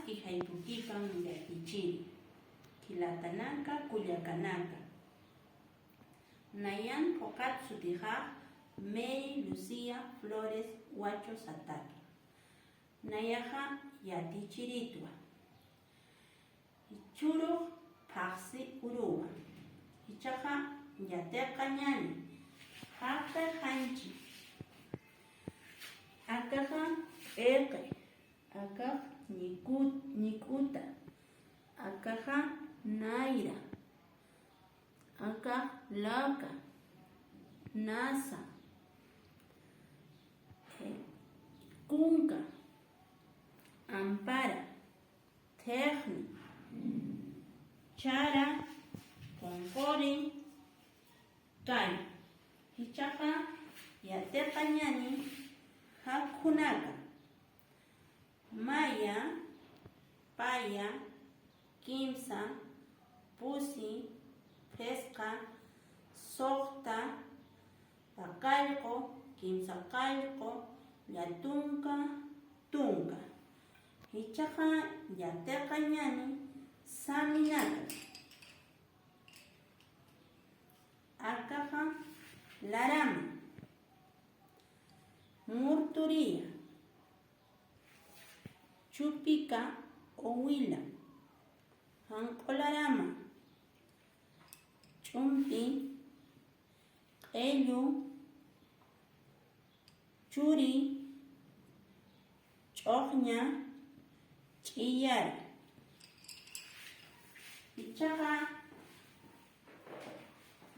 q'ihaypukipan llak'ichiri, Quilatanaka, Culiacanaka. Nayan Jocat Sutijaj, Mary Lucía Flores Huacho Sataki. Nayaja Yatichiritwa. Ichuro Paxi Urua. Ichaja Yatecañani. Haka Hanchi. Akaja Eke. Akaj Nikuta. Akaja Naira. Akaj Laka. Nasa. Kunka. Ampara. Tejni. Chara. Concori. Kai. Hichaka. Yatecañani. Hakunaka. Maya. Paya. Kimsa. Pusi. Pesca. Sokta. Pacalco. Kimsa calco. Yatunka. Tunka. Hichaka. Yatecañani. Saminaka. Akaja. Larama. Murturía. Chupica o huila. Hancolarama. Chumpi. Elu. Churi. Chogna. Chillar. Ichaga.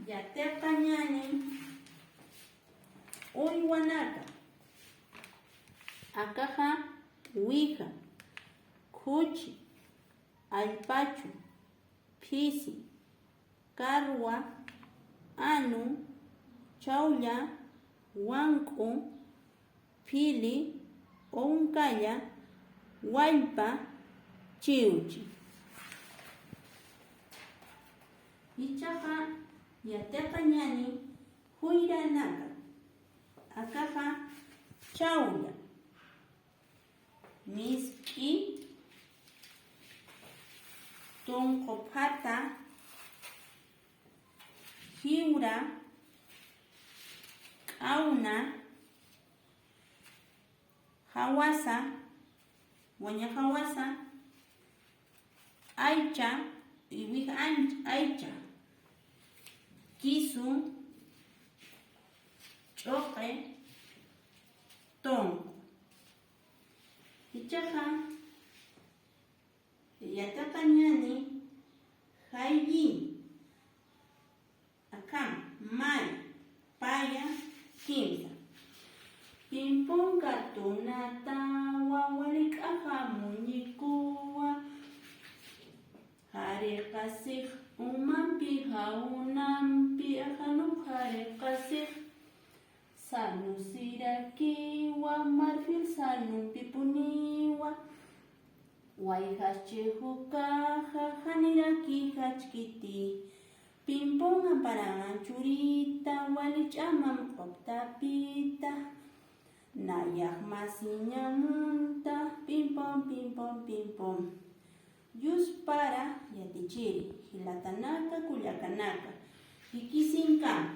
Yatecañani. Uywanaka. Akaja. Huija. Cuchi. Alpachu. Pisi. Carwa. Anu. Chaulla. Huanco. Pili. Oncaya. Hualpa. Chiuchi. Ichaja Yatecañani. Huiranaka. Akaja. Chaulla. Miski. Toncopata. Hiura. Kauna. Hawasa. Wanya Hawasa. Aicha. Iwik Aicha. Kisu. Choque. Tonco. Ichaja Yatecañani. Hayi. Akam. Mai. Paya. Kimsa. Pimpunga tunata. Wawalikaja muñikua. Harekasik. Umampi haunampi. Ajanum harekasik. Sanu sirakiwa. Marfil sanu pipuniwa. Waihachehukaja. Haniraki hachkiti. Pimponga para churita. Walichamam optapita. Nayak masiñamunta. Pimpom pimpom pimpom. Yus para Yatichiri. Quilatanaka Culiacanaka. Ikisinka.